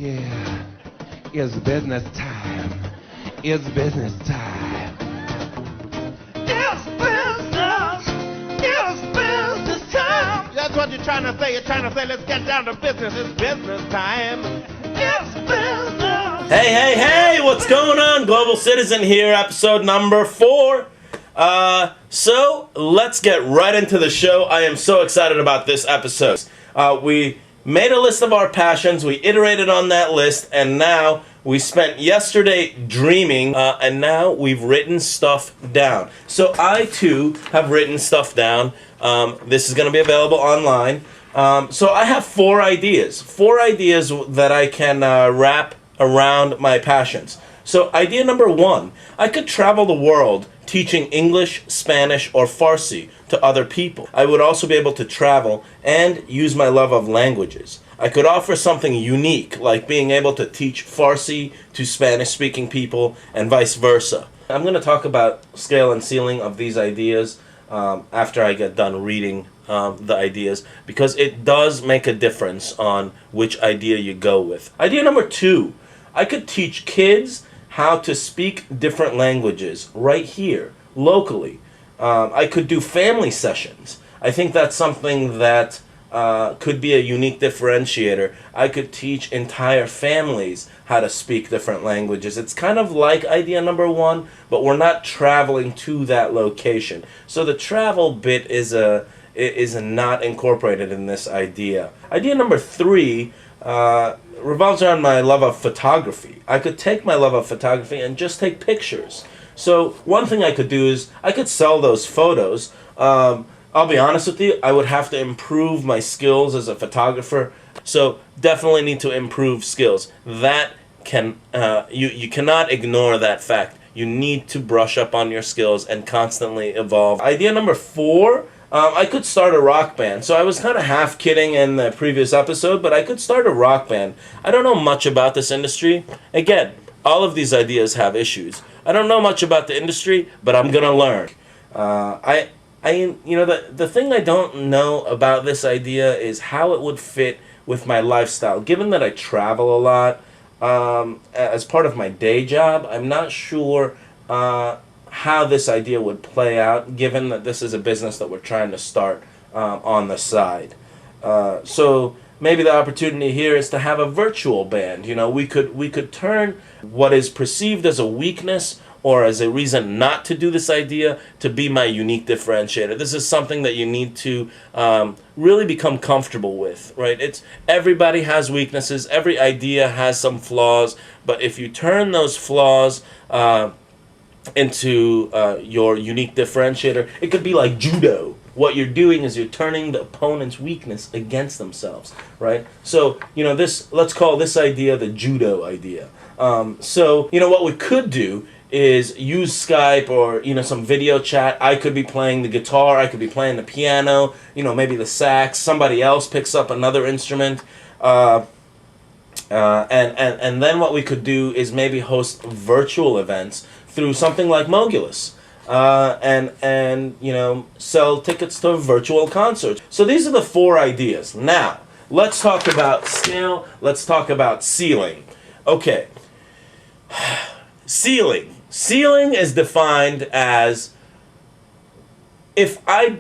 yeah. It's business time. It's business time. It's business. It's business time. That's what you're trying to say. You're trying to say, let's get down to business. It's business time. It's business. Hey, what's going on? Global Citizen here, episode number 4. So let's get right into the show. I am so excited about this episode. We made a list of our passions, we iterated on that list, and now we spent yesterday dreaming, and now we've written stuff down. So I too have written stuff down. This is going to be available online. So I have 4 ideas that I can wrap around my passions. So idea number 1, I could travel the world teaching English, Spanish, or Farsi to other people. I would also be able to travel and use my love of languages. I could offer something unique, like being able to teach Farsi to Spanish-speaking people and vice versa. I'm going to talk about scale and ceiling of these ideas after I get done reading the ideas, because it does make a difference on which idea you go with. Idea number 2, I could teach kids how to speak different languages right here, locally. I could do family sessions. I think that's something that could be a unique differentiator. I could teach entire families how to speak different languages. It's kind of like idea number 1, but we're not traveling to that location. So the travel bit is not incorporated in this idea. Idea number 3 revolves around my love of photography. I could take my love of photography and just take pictures. So one thing I could do is I could sell those photos. I'll be honest with you, I would have to improve my skills as a photographer. So definitely need to improve skills. That can you cannot ignore that fact. You need to brush up on your skills and constantly evolve. Idea number 4, I could start a rock band. So I was kind of half kidding in the previous episode, but I could start a rock band. I don't know much about this industry. Again, all of these ideas have issues. I don't know much about the industry, but I'm gonna learn. The thing I don't know about this idea is how it would fit with my lifestyle. Given that I travel a lot as part of my day job, I'm not sure how this idea would play out, given that this is a business that we're trying to start on the side. So maybe the opportunity here is to have a virtual band. You know, we could turn what is perceived as a weakness or as a reason not to do this idea to be my unique differentiator. This is something that you need to really become comfortable with, right? Everybody has weaknesses, every idea has some flaws, but if you turn those flaws into your unique differentiator, it could be like judo. What you're doing is you're turning the opponent's weakness against themselves, right? So, let's call this idea the judo idea. So, what we could do is use Skype or, some video chat. I could be playing the guitar, I could be playing the piano, maybe the sax, somebody else picks up another instrument. And then what we could do is maybe host virtual events through something like Mogulus. And sell tickets to virtual concerts. So these are the 4 ideas. Now, let's talk about scale. Let's talk about ceiling. Okay. Ceiling. Ceiling is defined as if I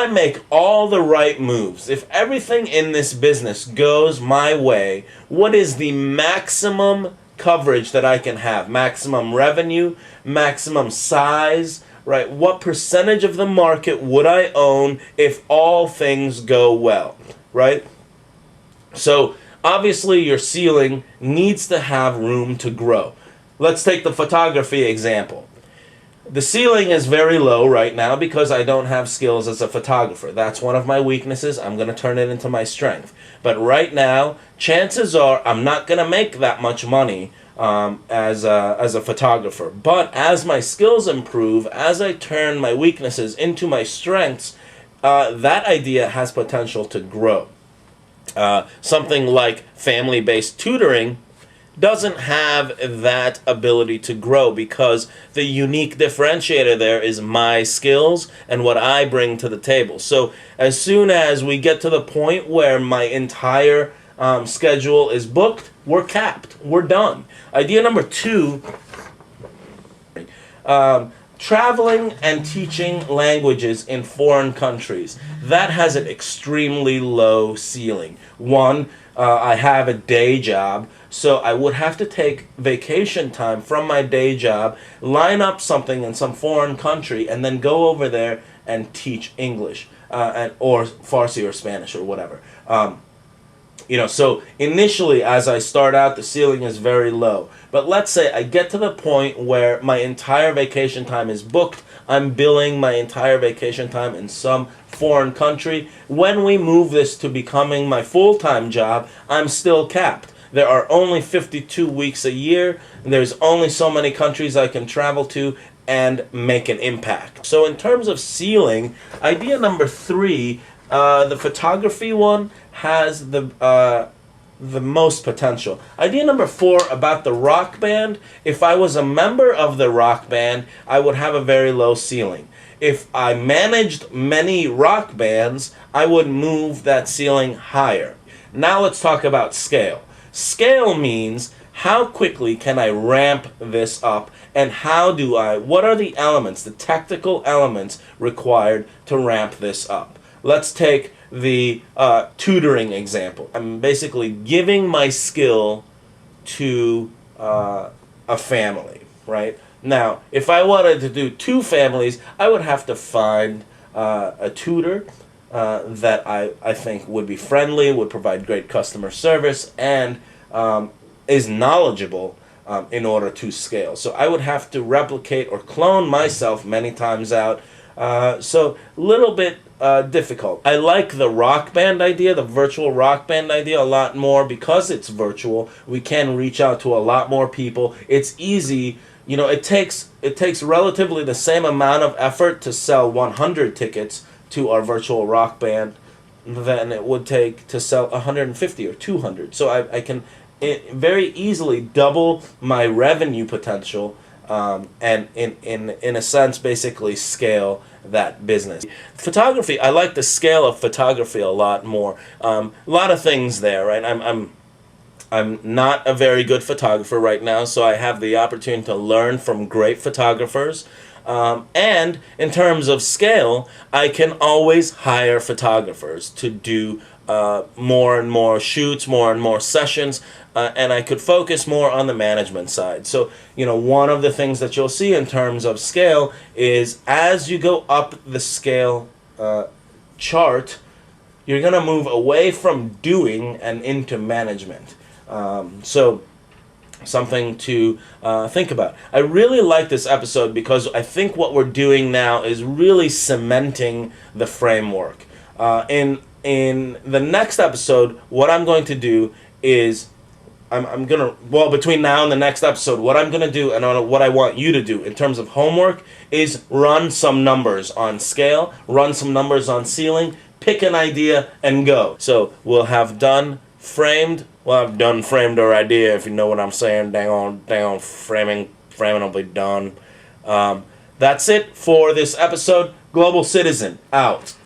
make all the right moves, if everything in this business goes my way, what is the maximum coverage that I can have? Maximum revenue, maximum size, right? What percentage of the market would I own if all things go well, right? So obviously your ceiling needs to have room to grow. Let's take the photography example. The ceiling is very low right now because I don't have skills as a photographer. That's one of my weaknesses. I'm going to turn it into my strength. But right now, chances are I'm not going to make that much money as a photographer. But as my skills improve, as I turn my weaknesses into my strengths, that idea has potential to grow. Something like family-based tutoring doesn't have that ability to grow because the unique differentiator there is my skills and what I bring to the table. So as soon as we get to the point where my entire schedule is booked, we're capped. We're done. Idea number 2, traveling and teaching languages in foreign countries. That has an extremely low ceiling. One, I have a day job, so I would have to take vacation time from my day job, line up something in some foreign country, and then go over there and teach English, or Farsi or Spanish or whatever. So initially, as I start out, the ceiling is very low. But let's say I get to the point where my entire vacation time is booked. I'm billing my entire vacation time in some foreign country. When we move this to becoming my full-time job, I'm still capped. There are only 52 weeks a year. There's only so many countries I can travel to and make an impact. So in terms of ceiling, idea number 3, the photography one, has the most potential. Idea number 4 about the rock band. If I was a member of the rock band, I would have a very low ceiling. If I managed many rock bands, I would move that ceiling higher. Now let's talk about scale. Scale means how quickly can I ramp this up, and what are the elements, the technical elements required to ramp this up. Let's take the tutoring example. I'm basically giving my skill to a family, right? Now, if I wanted to do 2 families, I would have to find a tutor that I think would be friendly, would provide great customer service, and is knowledgeable in order to scale. So I would have to replicate or clone myself many times out. So a little bit difficult. I like the rock band idea, the virtual rock band idea, a lot more because it's virtual. We can reach out to a lot more people. It's easy. It takes relatively the same amount of effort to sell 100 tickets to our virtual rock band than it would take to sell 150 or 200. So I can very easily double my revenue potential, and in a sense basically scale that business. Photography, I like the scale of photography a lot more. A lot of things there, right? I'm not a very good photographer right now, so I have the opportunity to learn from great photographers. And in terms of scale, I can always hire photographers to do more and more shoots, more and more sessions, and I could focus more on the management side. So, one of the things that you'll see in terms of scale is as you go up the scale chart, you're going to move away from doing and into management. So something to think about. I really like this episode because I think what we're doing now is really cementing the framework. In the next episode, what I'm going to do is between now and the next episode, what I'm going to do and what I want you to do in terms of homework is run some numbers on scale, run some numbers on ceiling, pick an idea, and go. So we'll have done framed. Well, I've done framed our idea, if you know what I'm saying. Dang on, framing will be done. That's it for this episode. Global Citizen, out.